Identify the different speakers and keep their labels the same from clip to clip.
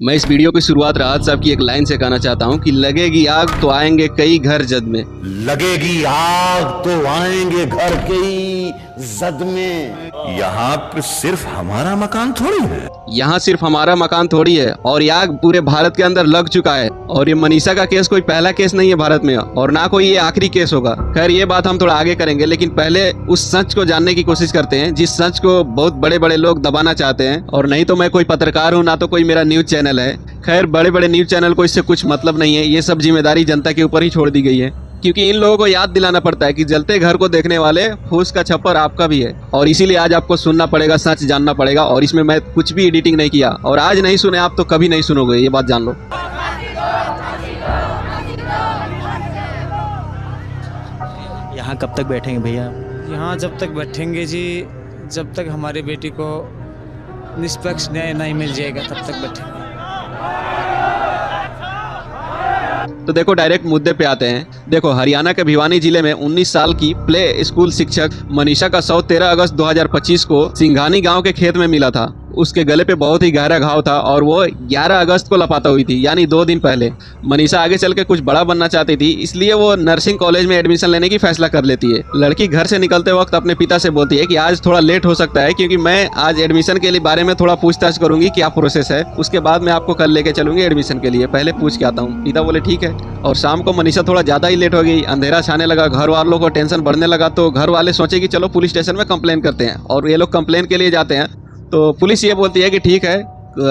Speaker 1: मैं इस वीडियो की शुरुआत राहत साहब की एक लाइन से कहना चाहता हूँ कि लगेगी आग तो आएंगे कई घर जद में।
Speaker 2: लगेगी आग तो आएंगे घर के ही जद में। यहाँ पे सिर्फ हमारा मकान थोड़ी है,
Speaker 1: यहाँ सिर्फ हमारा मकान थोड़ी है और ये आग पूरे भारत के अंदर लग चुका है। और ये मनीषा का केस कोई पहला केस नहीं है भारत में और ना कोई ये आखिरी केस होगा। खैर ये बात हम थोड़ा आगे करेंगे, लेकिन पहले उस सच को जानने की कोशिश करते हैं जिस सच को बहुत बड़े बड़े लोग दबाना चाहते हैं। और नहीं तो मैं कोई पत्रकार हूँ, ना तो कोई मेरा न्यूज चैनल है। खैर बड़े बड़े न्यूज चैनल को इससे कुछ मतलब नहीं है, ये सब जिम्मेदारी जनता के ऊपर ही छोड़ दी गई है, क्योंकि इन लोगों को याद दिलाना पड़ता है कि जलते घर को देखने वाले फूस का छप्पर आपका भी है। और इसीलिए आज आपको सुनना पड़ेगा, सच जानना पड़ेगा। और इसमें मैं कुछ भी एडिटिंग नहीं किया, और आज नहीं सुने आप तो कभी नहीं सुनोगे, ये बात जान लो।
Speaker 3: यहाँ कब तक बैठेंगे भैया?
Speaker 4: यहाँ जब तक बैठेंगे जी, जब तक हमारी बेटी को निष्पक्ष न्याय नहीं मिल जाएगा तब तक बैठेंगे।
Speaker 1: तो देखो डायरेक्ट मुद्दे पे आते हैं। देखो हरियाणा के भिवानी जिले में 19 साल की प्ले स्कूल शिक्षक मनीषा का शव 13 अगस्त 2025 को सिंघानी गांव के खेत में मिला था। उसके गले पे बहुत ही गहरा घाव था और वो 11 अगस्त को लापता हुई थी, यानी 2 दिन पहले। मनीषा आगे चल के कुछ बड़ा बनना चाहती थी, इसलिए वो नर्सिंग कॉलेज में एडमिशन लेने की फैसला कर लेती है। लड़की घर से निकलते वक्त अपने पिता से बोलती है कि आज थोड़ा लेट हो सकता है, क्योंकि मैं आज एडमिशन के लिए बारे में थोड़ा पूछताछ करूंगी, क्या प्रोसेस है, उसके बाद मैं आपको कल लेके चलूंगी एडमिशन के लिए, पहले पूछ के आता हूँ। पिता बोले ठीक है। और शाम को मनीषा थोड़ा ज्यादा ही लेट हो गई, अंधेरा छाने लगा, घर वालों को टेंशन बढ़ने लगा। तो घर वाले सोचे कि चलो पुलिस स्टेशन में कंप्लेन करते हैं, और ये लोग कंप्लेन के लिए जाते हैं। तो पुलिस ये बोलती है कि ठीक है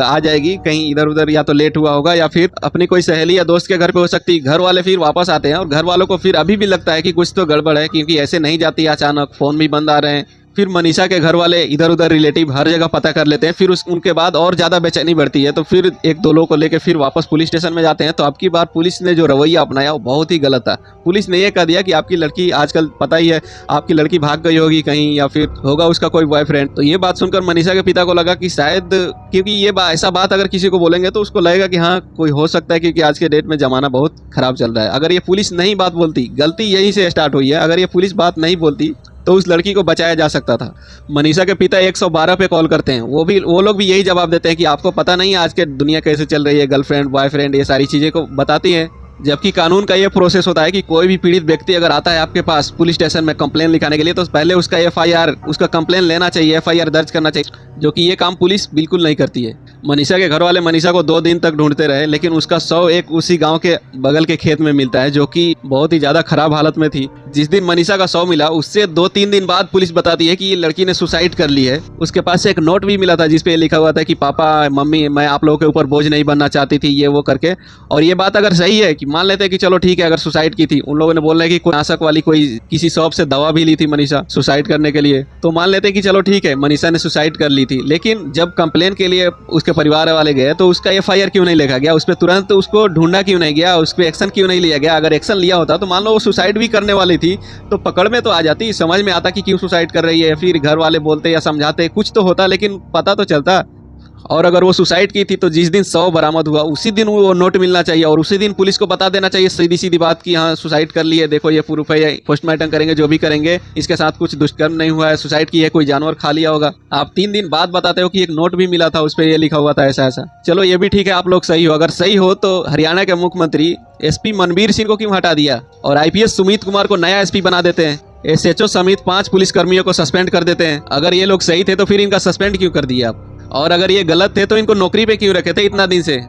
Speaker 1: आ जाएगी, कहीं इधर उधर या तो लेट हुआ होगा या फिर अपनी कोई सहेली या दोस्त के घर पे हो सकती है। घर वाले फिर वापस आते हैं और घर वालों को फिर अभी भी लगता है कि कुछ तो गड़बड़ है, क्योंकि ऐसे नहीं जाती अचानक, फोन भी बंद आ रहे हैं। फिर मनीषा के घर वाले इधर उधर रिलेटिव हर जगह पता कर लेते हैं। फिर उनके बाद और ज़्यादा बेचैनी बढ़ती है, तो फिर एक दो लोगों को लेकर फिर वापस पुलिस स्टेशन में जाते हैं। तो अब की बार पुलिस ने जो रवैया अपनाया वो बहुत ही गलत था। पुलिस ने यह कह दिया कि आपकी लड़की, आजकल पता ही है, आपकी लड़की भाग गई होगी कहीं या फिर होगा उसका कोई बॉयफ्रेंड। तो ये बात सुनकर मनीषा के पिता को लगा कि शायद, क्योंकि ये ऐसा बात अगर किसी को बोलेंगे तो उसको लगेगा कि हाँ कोई हो सकता है, क्योंकि आज के डेट में ज़माना बहुत खराब चल रहा है। अगर ये पुलिस नहीं बात बोलती, गलती यहीं से स्टार्ट हुई है, अगर ये पुलिस बात नहीं बोलती तो उस लड़की को बचाया जा सकता था। मनीषा के पिता 112 पे कॉल करते हैं। वो लोग भी यही जवाब देते हैं कि आपको पता नहीं है आज के दुनिया कैसे चल रही है, गर्लफ्रेंड बॉयफ्रेंड ये सारी चीज़ें को बताती हैं। जबकि कानून का ये प्रोसेस होता है कि कोई भी पीड़ित व्यक्ति अगर आता है आपके पास पुलिस स्टेशन में कंप्लेन लिखाने के लिए, तो पहले उसका FIR, उसका कंप्लेन लेना चाहिए, FIR दर्ज करना चाहिए, जो कि ये काम पुलिस बिल्कुल नहीं करती है। मनीषा के घर वाले मनीषा को 2 दिन तक ढूंढते रहे, लेकिन उसका शव एक उसी गांव के बगल के खेत में मिलता है, जो कि बहुत ही ज़्यादा खराब हालत में थी। जिस दिन मनीषा का शव मिला उससे 2-3 दिन बाद पुलिस बताती है कि ये लड़की ने सुसाइड कर ली है। उसके पास से एक नोट भी मिला था जिसपे लिखा हुआ था कि पापा मम्मी मैं आप लोगों के ऊपर बोझ नहीं बनना चाहती थी, ये वो करके। और ये बात अगर सही है कि मान लेते हैं कि चलो ठीक है, अगर सुसाइड की थी, उन लोगों ने बोला है कि कोई नाशक वाली कोई किसी शॉप से दवा भी ली थी मनीषा सुसाइड करने के लिए, तो मान लेते हैं कि चलो ठीक है मनीषा ने सुसाइड कर ली थी। लेकिन जब कंप्लेन के लिए उसके परिवार वाले गए तो उसका FIR क्यों नहीं लिखा गया, उस पर तुरंत उसको ढूंढा क्यों नहीं गया, उस पर एक्शन क्यों नहीं लिया गया? अगर एक्शन लिया होता तो मान लो वो सुसाइड भी करने वाली थी तो पकड़ में तो आ जाती, समझ में आता कि क्यों सुसाइड कर रही है, फिर घर वाले बोलते या समझाते, कुछ तो होता, लेकिन पता तो चलता। और अगर वो सुसाइड की थी तो जिस दिन शव बरामद हुआ उसी दिन वो नोट मिलना चाहिए और उसी दिन पुलिस को बता देना चाहिए सीधी सीधी बात कि हाँ सुसाइड कर ली है, देखो ये प्रूफ है, ये पोस्टमार्टम करेंगे जो भी करेंगे, इसके साथ कुछ दुष्कर्म नहीं हुआ है, सुसाइड की है, कोई जानवर खा लिया होगा। आप 3 दिन बाद बताते हो कि एक नोट भी मिला था, उस पर यह लिखा हुआ था ऐसा ऐसा। चलो ये भी ठीक है, आप लोग सही हो। अगर सही हो तो हरियाणा के मुख्यमंत्री SP मनबीर सिंह को क्यों हटा दिया और IPS सुमित कुमार को नया SP बना देते हैं? SHO समेत 5 पुलिसकर्मियों को सस्पेंड कर देते हैं। अगर ये लोग सही थे तो फिर इनका सस्पेंड क्यों कर दिया आप? और अगर ये गलत थे तो इनको नौकरी पे क्यों रखे थे इतना दिन से?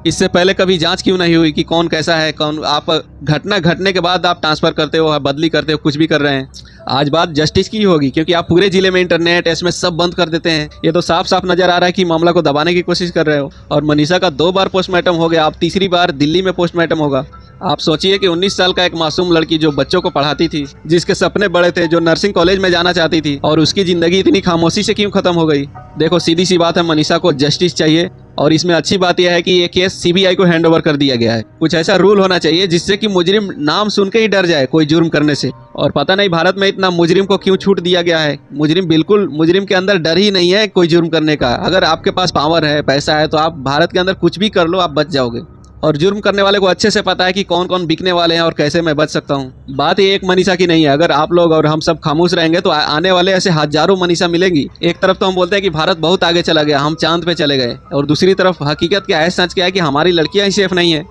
Speaker 1: इससे पहले कभी जांच क्यों नहीं हुई कि कौन कैसा है, कौन? आप घटना घटने के बाद आप ट्रांसफर करते हो, बदली करते हो, कुछ भी कर रहे हैं। आज बात जस्टिस की होगी, क्योंकि आप पूरे जिले में इंटरनेट SMS सब बंद कर देते हैं। ये तो साफ साफ नजर आ रहा है कि मामला को दबाने की कोशिश कर रहे हो। और मनीषा का 2 बार पोस्टमार्टम हो गया, अब तीसरी बार दिल्ली में पोस्टमार्टम होगा। आप सोचिए कि 19 साल का एक मासूम लड़की जो बच्चों को पढ़ाती थी, जिसके सपने बड़े थे, जो नर्सिंग कॉलेज में जाना चाहती थी, और उसकी जिंदगी इतनी खामोशी से क्यों खत्म हो गई? देखो सीधी सी बात है, मनीषा को जस्टिस चाहिए। और इसमें अच्छी बात यह है कि ये केस CBI को हैंड ओवर कर दिया गया है। कुछ ऐसा रूल होना चाहिए जिससे कि मुजरिम नाम सुन के ही डर जाए कोई जुर्म करने से। और पता नहीं भारत में इतना मुजरिम को क्यों छूट दिया गया है। मुजरिम के अंदर डर ही नहीं है कोई जुर्म करने का। अगर आपके पास पावर है, पैसा है, तो आप भारत के अंदर कुछ भी कर लो, आप बच जाओगे। और जुर्म करने वाले को अच्छे से पता है कि कौन कौन बिकने वाले हैं और कैसे मैं बच सकता हूँ। बात ये एक मनीषा की नहीं है, अगर आप लोग और हम सब खामोश रहेंगे तो आने वाले ऐसे हजारों मनीषा मिलेंगी। एक तरफ तो हम बोलते हैं कि भारत बहुत आगे चला गया, हम चांद पे चले गए, और दूसरी तरफ हकीकत क्या है, सच क्या है कि हमारी लड़कियां ही सेफ नहीं है।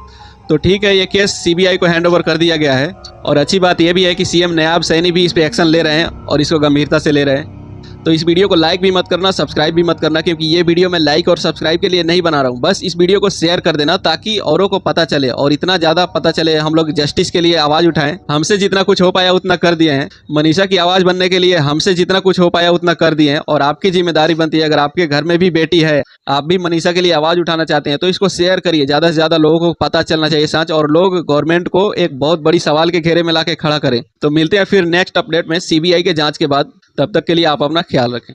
Speaker 1: तो ठीक है, ये केस सीबीआई को हैंड ओवर कर दिया गया है, और अच्छी बात यह भी है कि सीएम नायब सैनी भी इस पे एक्शन ले रहे हैं और इसको गंभीरता से ले रहे हैं। तो इस वीडियो को लाइक भी मत करना, सब्सक्राइब भी मत करना, क्योंकि ये वीडियो मैं लाइक और सब्सक्राइब के लिए नहीं बना रहा हूँ। बस इस वीडियो को शेयर कर देना ताकि औरों को पता चले, और इतना ज़्यादा पता चले, हम लोग जस्टिस के लिए आवाज़ उठाएं। हमसे जितना कुछ हो पाया उतना कर दिए हैं, मनीषा की आवाज़ बनने के लिए हमसे जितना कुछ हो पाया उतना कर दिए हैं। और आपकी जिम्मेदारी बनती है, अगर आपके घर में भी बेटी है, आप भी मनीषा के लिए आवाज़ उठाना चाहते हैं, तो इसको शेयर करिए, ज़्यादा से ज़्यादा लोगों को पता चलना चाहिए सच, और लोग गवर्नमेंट को एक बहुत बड़ी सवाल के घेरे में ला के खड़ा करें। तो मिलते हैं फिर नेक्स्ट अपडेट में सीबीआई के जाँच के बाद। तब तक के लिए आप अपना ख्याल रखें।